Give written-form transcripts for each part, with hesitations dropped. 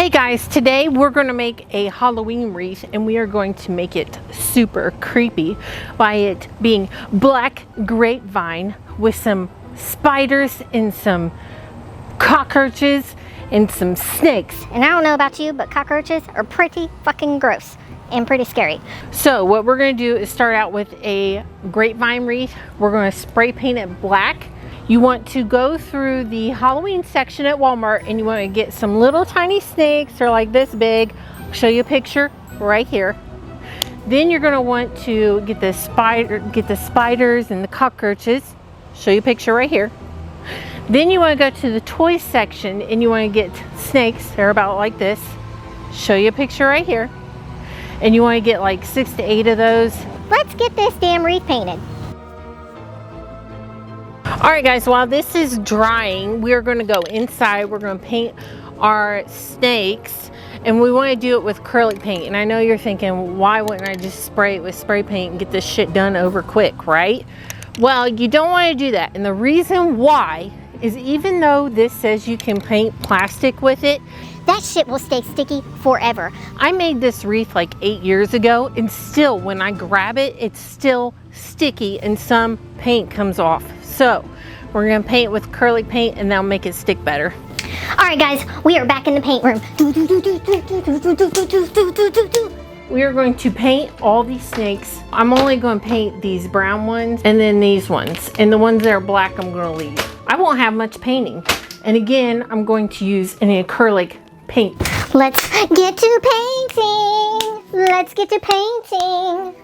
Hey guys, today we're going to make a Halloween wreath and we are going to make it super creepy by it being black grapevine with some spiders and some cockroaches and some snakes. And I don't know about you, but cockroaches are pretty fucking gross and pretty scary. So what we're going to do is start out with a grapevine wreath. We're going to spray paint it black. You want to go through the Halloween section at Walmart and you want to get some little tiny snakes. They're like this big. I'll show you a picture right here. Then you're going to want to get the spiders and the cockroaches. Show you a picture right here. Then you want to go to the toy section and you want to get snakes. They're about like this. Show you a picture right here. And you want to get like 6 to 8 of those. Let's get this damn wreath painted. Alright guys, while this is drying, we're going to go inside. We're going to paint our snakes and we want to do it with acrylic paint. And I know you're thinking, why wouldn't I just spray it with spray paint and get this shit done over quick, right? Well, you don't want to do that. And the reason why is even though this says you can paint plastic with it, that shit will stay sticky forever. I made this wreath like 8 years ago and still when I grab it, it's still sticky and some paint comes off. So we're gonna paint with acrylic paint and that'll make it stick better. All right guys, we are back in the paint room. We are going to paint all these snakes. I'm only going to paint these brown ones and then these ones. And the ones that are black, I'm going to leave. I won't have much painting. And again, I'm going to use an acrylic paint. Let's get to painting. Let's get to painting.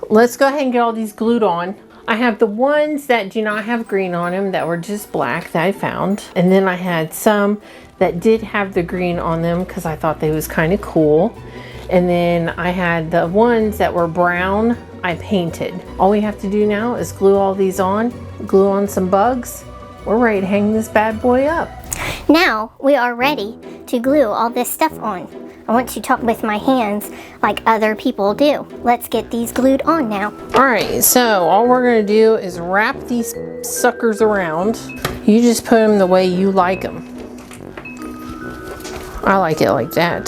Let's go ahead and get all these glued on. I have the ones that do not have green on them that were just black that I found. And then I had some that did have the green on them because I thought they was kind of cool. And then I had the ones that were brown I painted. All we have to do now is glue all these on, glue on some bugs. We're ready to hang this bad boy up. Now we are ready to glue all this stuff on. I want to talk with my hands like other people do. Let's get these glued on now. All right, so all we're gonna do is wrap these suckers around. You just put them the way you like them. I like it like that.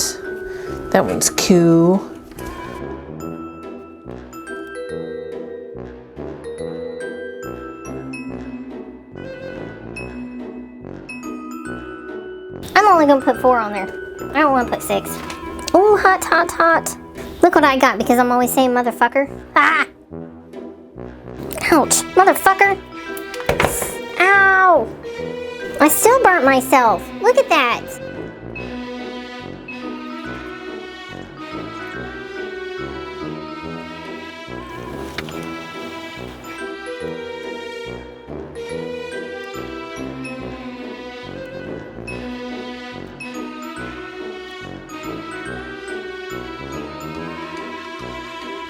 That one's cool. I'm only gonna put 4 on there. I don't want to put 6. Oh, hot, hot, hot. Look what I got because I'm always saying motherfucker. Ah! Ouch, motherfucker. Ow! I still burnt myself. Look at that.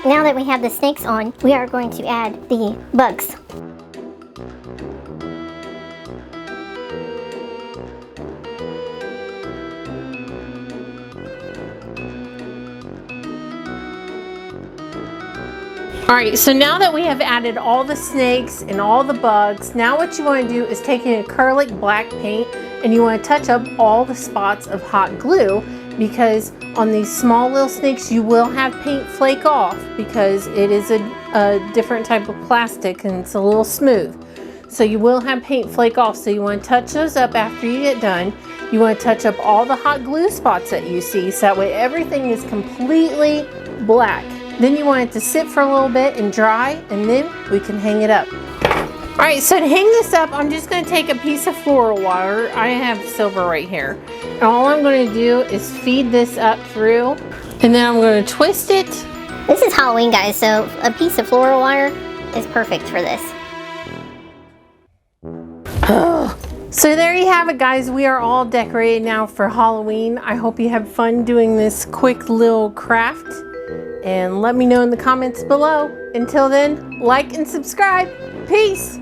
Now that we have the snakes on, we are going to add the bugs. All right, so now that we have added all the snakes and all the bugs, now what you want to do is take an acrylic black paint and you want to touch up all the spots of hot glue because on these small little snakes you will have paint flake off because it is a different type of plastic and it's a little smooth. So you will have paint flake off, so you want to touch those up after you get done. You want to touch up all the hot glue spots that you see so that way everything is completely black. Then you want it to sit for a little bit and dry and then we can hang it up. All right, so to hang this up, I'm just going to take a piece of floral water. I have silver right here. And all I'm going to do is feed this up through and then I'm going to twist it. This is Halloween, guys, so a piece of floral wire is perfect for this. So there you have it, guys. We are all decorated now for Halloween. I hope you have fun doing this quick little craft. and let me know in the comments below. Until then, like and subscribe. Peace.